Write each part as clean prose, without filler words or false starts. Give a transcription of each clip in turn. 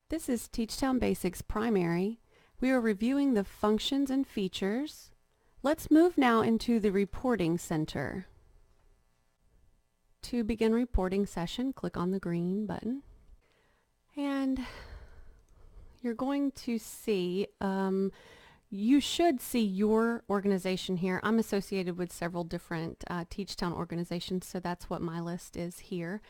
This is Teachtown Basics Primary. We are reviewing the functions and features. Let's move now into the Reporting Center. To begin reporting session, click on the green button. And you're going to see, you should see your organization here. I'm associated with several different Teachtown organizations, so that's what my list is here.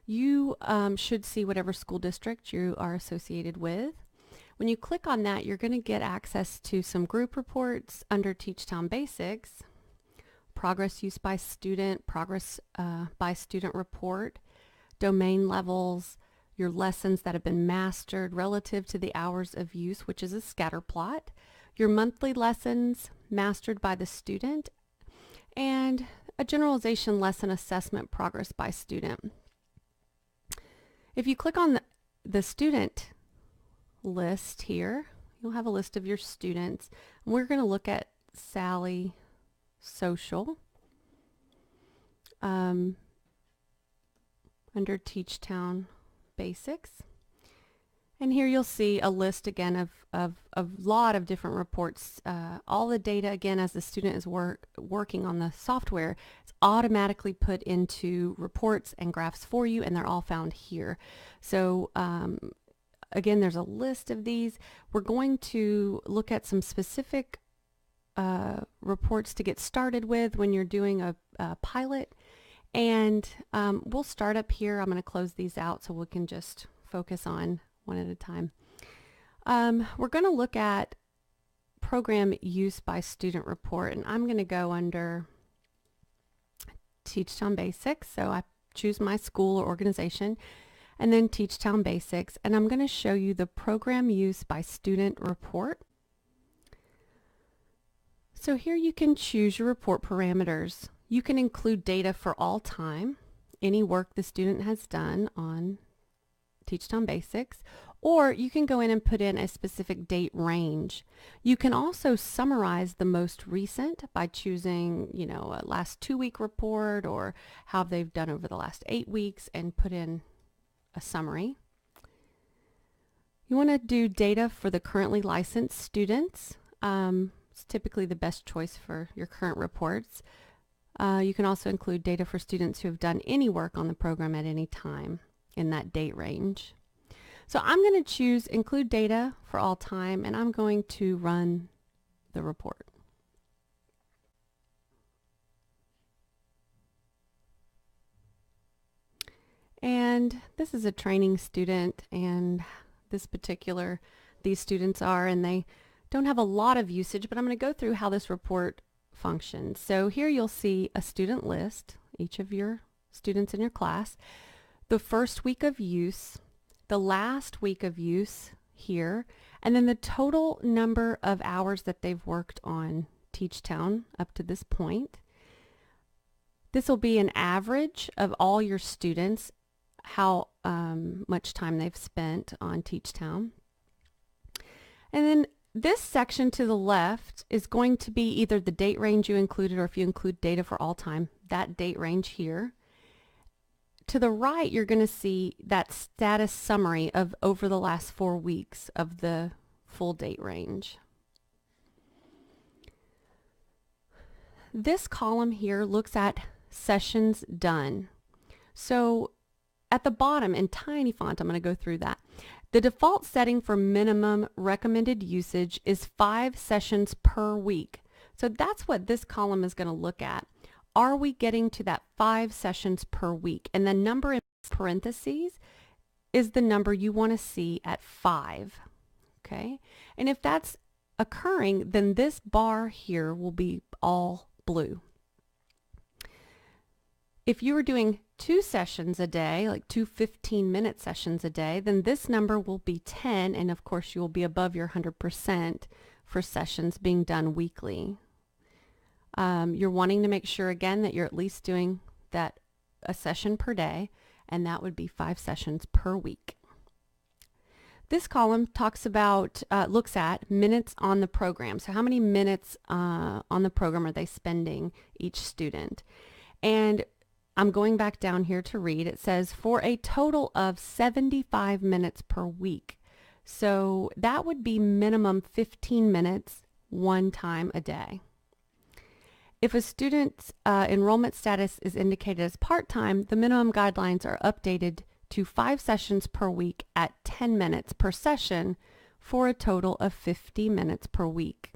You should see whatever school district you are associated with. When you click on that, you're going to get access to some group reports under Teachtown Basics, progress use by student, progress by student report, domain levels, your lessons that have been mastered relative to the hours of use, which is a scatter plot, your monthly lessons mastered by the student, and a generalization lesson assessment progress by student. If you click on the student list here, you'll have a list of your students. And we're going to look at Sally Social under Teachtown Basics. And here you'll see a list again of a lot of different reports. All the data, again, as the student is working on the software, it's automatically put into reports and graphs for you, and they're all found here. So again, there's a list of these. We're going to look at some specific reports to get started with when you're doing a pilot. And we'll start up here. I'm going to close these out so we can just focus on one at a time. We're going to look at program use by student report, and I'm going to go under Teachtown Basics. So I choose my school or organization and then Teachtown Basics, and I'm going to show you the program use by student report. So here you can choose your report parameters. You can include data for all time, any work the student has done on Teachtown Basics, or you can go in and put in a specific date range. You can also summarize the most recent by choosing, you know, a last 2-week report or how they've done over the last 8 weeks and put in a summary. You want to do data for the currently licensed students. It's typically the best choice for your current reports. You can also include data for students who have done any work on the program at any time in that date range. So I'm going to choose include data for all time, and I'm going to run the report. And this is a training student, and these students are, and they don't have a lot of usage, but I'm going to go through how this report functions. So here you'll see a student list, each of your students in your class, the first week of use, the last week of use here, and then the total number of hours that they've worked on Teachtown up to this point. This will be an average of all your students, how much time they've spent on Teachtown. And then this section to the left is going to be either the date range you included, or if you include data for all time, that date range here. To the right, you're going to see that status summary of over the last 4 weeks of the full date range. This column here looks at sessions done. So at the bottom in tiny font, I'm going to go through that. The default setting for minimum recommended usage is 5 sessions per week. So that's what this column is going to look at. Are we getting to that 5 sessions per week? And the number in parentheses is the number you want to see at 5. Okay? And if that's occurring, then this bar here will be all blue. If you were doing 2 sessions a day, like 2 15-minute sessions a day, then this number will be 10, and of course you will be above your 100% for sessions being done weekly. You're wanting to make sure again that you're at least doing a session per day, and that would be 5 sessions per week. This column talks about, looks at minutes on the program. So how many minutes on the program are they spending each student? And I'm going back down here to read. It says for a total of 75 minutes per week. So that would be minimum 15 minutes one time a day. If a student's enrollment status is indicated as part-time, the minimum guidelines are updated to 5 sessions per week at 10 minutes per session for a total of 50 minutes per week.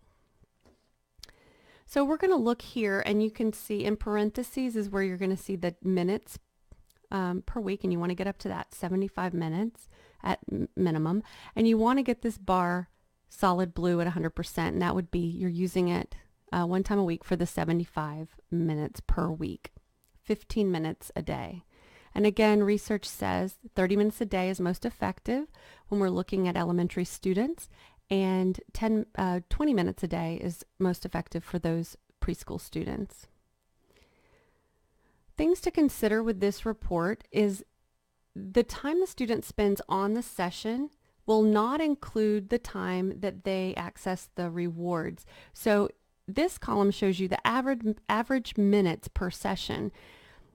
So we're going to look here, and you can see in parentheses is where you're going to see the minutes per week, and you want to get up to that 75 minutes at minimum, and you want to get this bar solid blue at 100%, and that would be you're using it one time a week for the 75 minutes per week, 15 minutes a day. And again, research says 30 minutes a day is most effective when we're looking at elementary students, and 20 minutes a day is most effective for those preschool students. Things to consider with this report is the time the student spends on the session will not include the time that they access the rewards. So this column shows you the average minutes per session.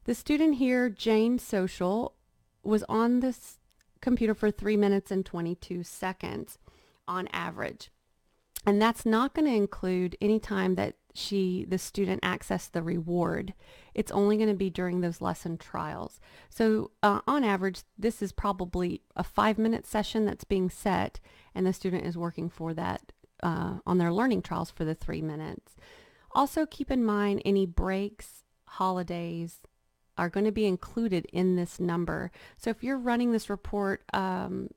The student here, Jane Social, was on this computer for 3 minutes and 22 seconds on average. And that's not going to include any time that the student accessed the reward. It's only going to be during those lesson trials. So on average, this is probably a 5-minute session that's being set, and the student is working for that on their learning trials for the 3 minutes. Also keep in mind any breaks, holidays are going to be included in this number. So if you're running this report from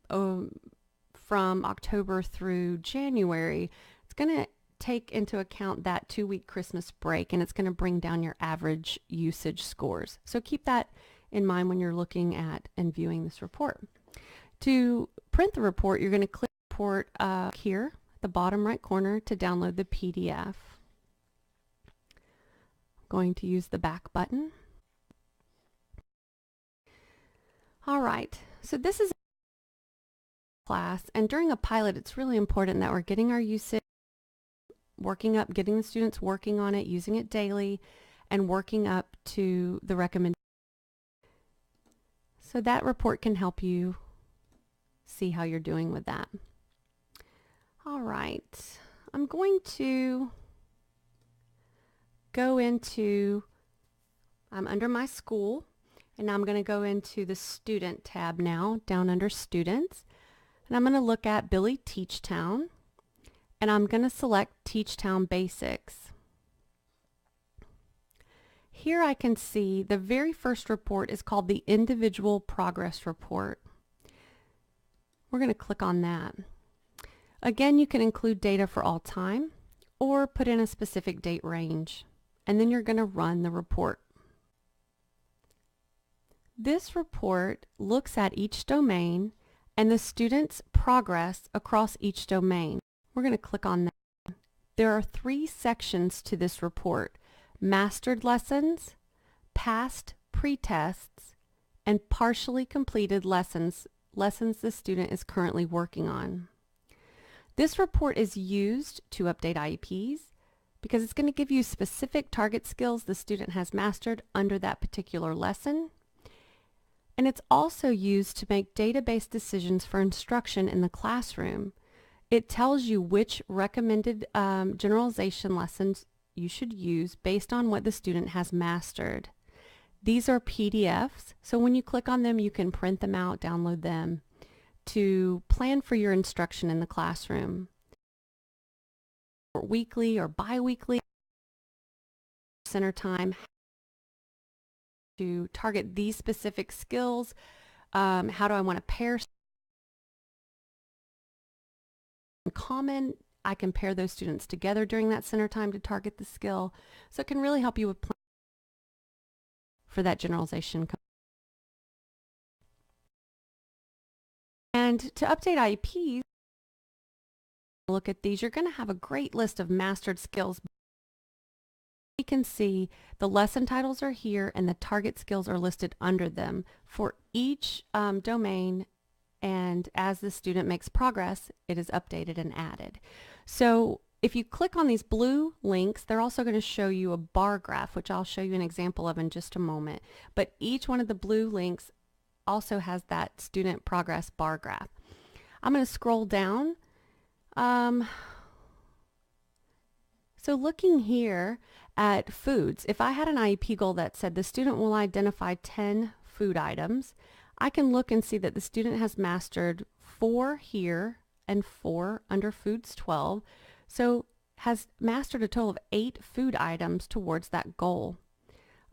October through January, it's going to take into account that 2-week Christmas break, and it's going to bring down your average usage scores. So keep that in mind when you're looking at and viewing this report. To print the report, you're going to click report here at the bottom right corner to download the PDF. I'm going to use the back button. All right, so this is class, and during a pilot it's really important that we're getting our usage getting the students working on it, using it daily, and working up to the recommendation. So that report can help you see how you're doing with that. All right, I'm going to go into, I'm under my school, and now I'm going to go into the student tab now, down under students, and I'm going to look at Billy Teachtown, and I'm going to select Teachtown Basics. Here I can see the very first report is called the Individual Progress Report. We're going to click on that. Again, you can include data for all time or put in a specific date range, and then you're going to run the report. This report looks at each domain and the student's progress across each domain. We're going to click on that. There are 3 sections to this report: mastered lessons, past pre-tests, and partially completed lessons the student is currently working on. This report is used to update IEPs because it's going to give you specific target skills the student has mastered under that particular lesson. And it's also used to make database decisions for instruction in the classroom. It tells you which recommended generalization lessons you should use based on what the student has mastered. These are PDFs, so when you click on them, you can print them out, download them to plan for your instruction in the classroom. Weekly or bi-weekly center time to target these specific skills. How do I want to pair common? I can pair those students together during that center time to target the skill. So it can really help you with planning for that generalization. And to update IEPs, look at these. You're going to have a great list of mastered skills. You can see the lesson titles are here and the target skills are listed under them for each domain, and as the student makes progress, it is updated and added. So if you click on these blue links, they're also going to show you a bar graph, which I'll show you an example of in just a moment. But each one of the blue links also has that student progress bar graph. I'm going to scroll down. So looking here at foods, if I had an IEP goal that said the student will identify 10 food items, I can look and see that the student has mastered 4 here and 4 under Foods 12, so has mastered a total of 8 food items towards that goal.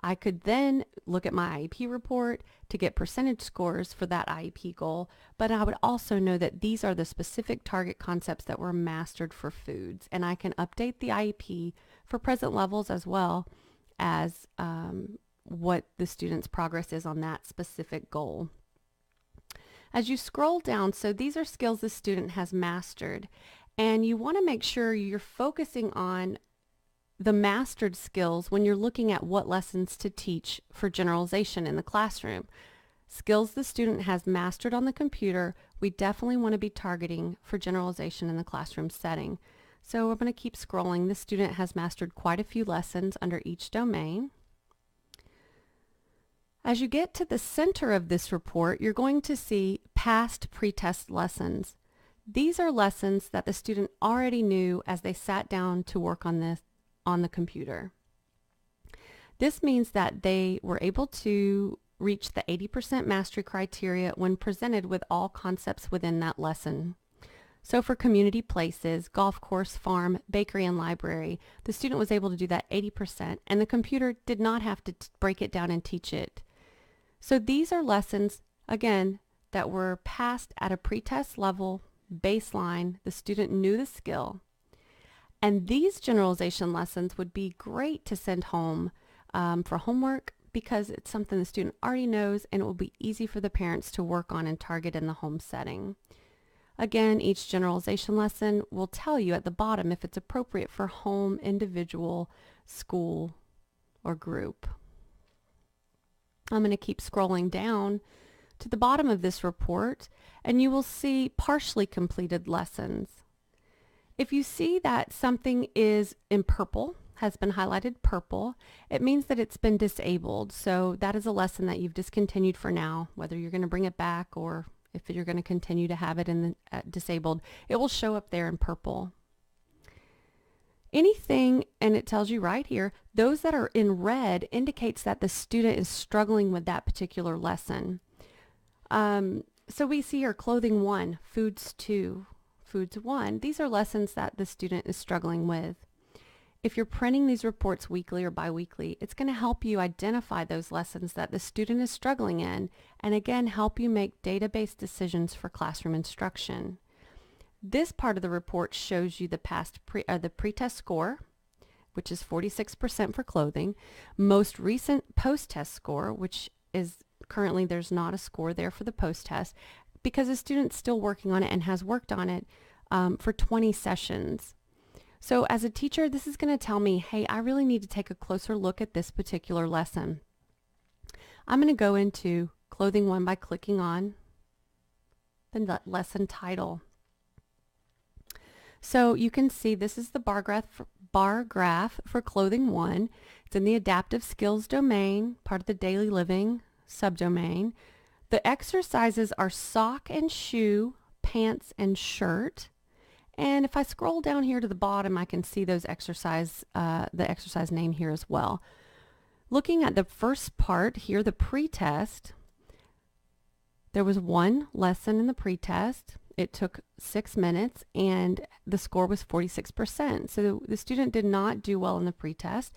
I could then look at my IEP report to get percentage scores for that IEP goal, but I would also know that these are the specific target concepts that were mastered for foods, and I can update the IEP for present levels as well as what the student's progress is on that specific goal. As you scroll down, so these are skills the student has mastered, and you want to make sure you're focusing on the mastered skills when you're looking at what lessons to teach for generalization in the classroom. Skills the student has mastered on the computer, we definitely want to be targeting for generalization in the classroom setting. So we're going to keep scrolling. The student has mastered quite a few lessons under each domain. As you get to the center of this report, you're going to see past pretest lessons. These are lessons that the student already knew as they sat down to work on this on the computer. This means that they were able to reach the 80% mastery criteria when presented with all concepts within that lesson. So for community places, golf course, farm, bakery, and library, the student was able to do that 80%, and the computer did not have to break it down and teach it. So these are lessons, again, that were passed at a pretest level, baseline. The student knew the skill. And these generalization lessons would be great to send home for homework because it's something the student already knows, and it will be easy for the parents to work on and target in the home setting. Again, each generalization lesson will tell you at the bottom if it's appropriate for home, individual, school, or group. I'm going to keep scrolling down to the bottom of this report, and you will see partially completed lessons. If you see that something is in purple, has been highlighted purple, it means that it's been disabled. So that is a lesson that you've discontinued for now, whether you're going to bring it back or if you're going to continue to have it in the disabled, it will show up there in purple. Anything, and it tells you right here, those that are in red indicates that the student is struggling with that particular lesson. So we see here clothing 1, foods 2, foods 1. These are lessons that the student is struggling with. If you're printing these reports weekly or biweekly, it's going to help you identify those lessons that the student is struggling in, and again, help you make database decisions for classroom instruction. This part of the report shows you the the pretest score, which is 46% for clothing, most recent post-test score, which is currently there's not a score there for the post-test because the student's still working on it and has worked on it for 20 sessions. So as a teacher, this is going to tell me, hey, I really need to take a closer look at this particular lesson. I'm going to go into Clothing 1 by clicking on the lesson title. So you can see this is the bar graph for Clothing 1. It's in the adaptive skills domain, part of the daily living subdomain. The exercises are sock and shoe, pants and shirt. And if I scroll down here to the bottom, I can see those the exercise name here as well. Looking at the first part here, the pretest, there was one lesson in the pretest. It took 6 minutes and the score was 46%. So the student did not do well in the pretest.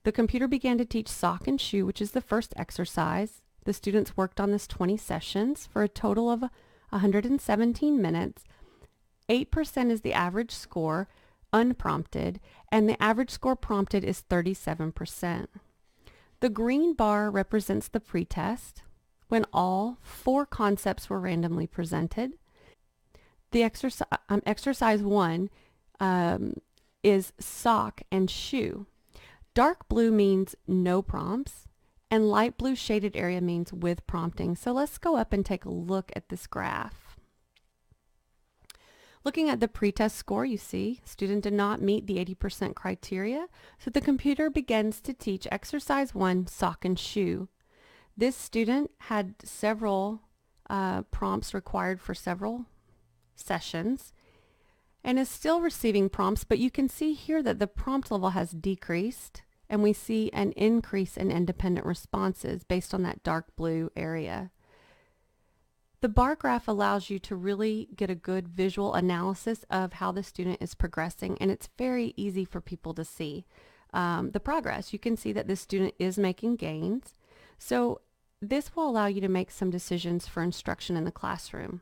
The computer began to teach sock and shoe, which is the first exercise. The students worked on this 20 sessions for a total of 117 minutes. 8% is the average score unprompted, and the average score prompted is 37%. The green bar represents the pretest when all 4 concepts were randomly presented. The exercise 1 is sock and shoe. Dark blue means no prompts, and light blue shaded area means with prompting. So let's go up and take a look at this graph. Looking at the pretest score, you see student did not meet the 80% criteria, so the computer begins to teach exercise 1, sock and shoe. This student had several prompts required for several sessions and is still receiving prompts, but you can see here that the prompt level has decreased and we see an increase in independent responses based on that dark blue area. The bar graph allows you to really get a good visual analysis of how the student is progressing, and it's very easy for people to see the progress. You can see that the student is making gains. So this will allow you to make some decisions for instruction in the classroom.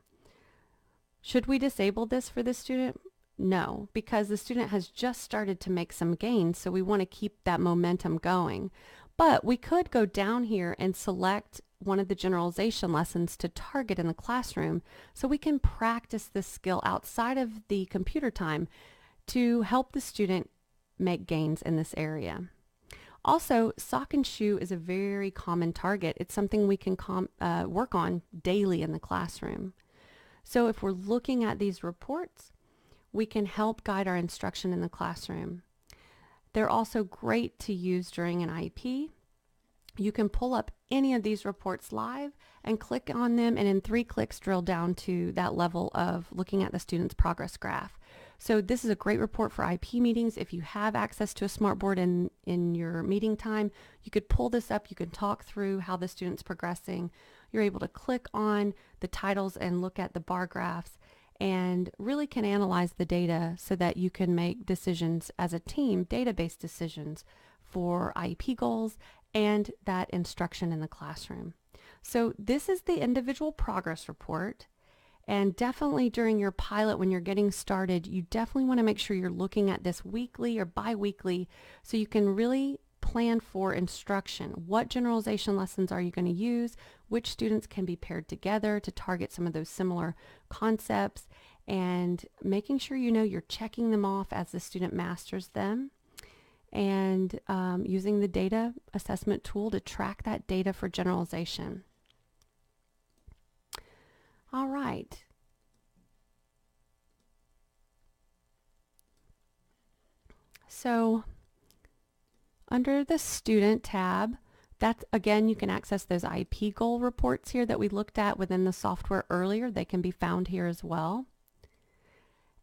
Should we disable this for the student? No, because the student has just started to make some gains, so we want to keep that momentum going. But we could go down here and select one of the generalization lessons to target in the classroom so we can practice this skill outside of the computer time to help the student make gains in this area. Also, sock and shoe is a very common target. It's something we can work on daily in the classroom. So if we're looking at these reports, we can help guide our instruction in the classroom. They're also great to use during an IEP. You can pull up any of these reports live and click on them, and in 3 clicks drill down to that level of looking at the student's progress graph. So this is a great report for IEP meetings. If you have access to a smartboard in your meeting time, you could pull this up. You can talk through how the student's progressing. You're able to click on the titles and look at the bar graphs and really can analyze the data so that you can make decisions as a team, database decisions for IEP goals and that instruction in the classroom. So this is the individual progress report, and definitely during your pilot when you're getting started, you definitely want to make sure you're looking at this weekly or bi-weekly so you can really plan for instruction. What generalization lessons are you going to use? Which students can be paired together to target some of those similar concepts, and making sure you know you're checking them off as the student masters them, and using the data assessment tool to track that data for generalization. All right. So under the Student tab, that's, again, you can access those IEP goal reports here that we looked at within the software earlier. They can be found here as well.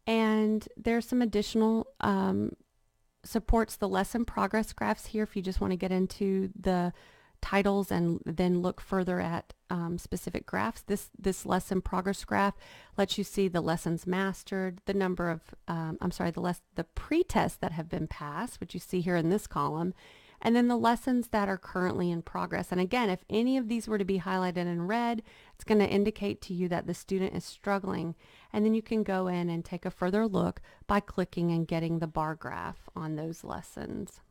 And there's some additional supports the lesson progress graphs here if you just want to get into the titles and then look further at specific graphs. This lesson progress graph lets you see the lessons mastered, the number of, the pre-tests that have been passed, which you see here in this column, and then the lessons that are currently in progress. And again, if any of these were to be highlighted in red, it's going to indicate to you that the student is struggling. And then you can go in and take a further look by clicking and getting the bar graph on those lessons.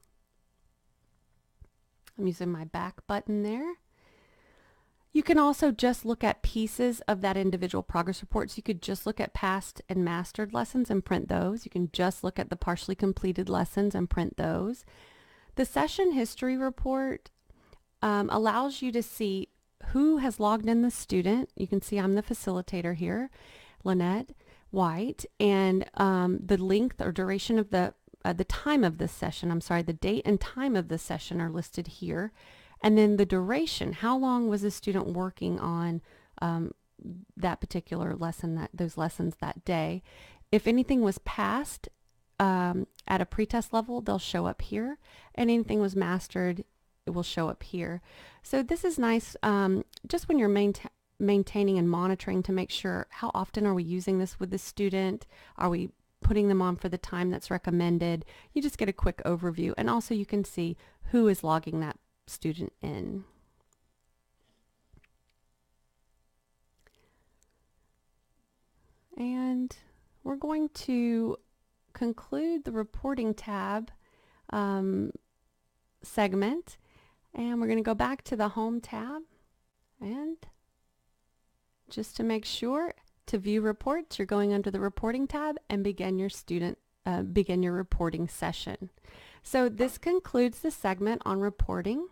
I'm using my back button there. You can also just look at pieces of that individual progress report. So you could just look at past and mastered lessons and print those. You can just look at the partially completed lessons and print those. The session history report allows you to see who has logged in the student. You can see I'm the facilitator here, Lynette White, and the length or duration of the time of this session, the date and time of the session are listed here. And then the duration, how long was the student working on that particular lesson, those lessons that day. If anything was passed at a pretest level, they'll show up here. And anything was mastered, it will show up here. So this is nice just when you're maintaining and monitoring to make sure how often are we using this with the student. Are we putting them on for the time that's recommended? You just get a quick overview, and also you can see who is logging that student in. And we're going to conclude the reporting tab segment, and we're going to go back to the home tab, and just to make sure, to view reports, you're going under the reporting tab and begin your reporting session. So this concludes the segment on reporting.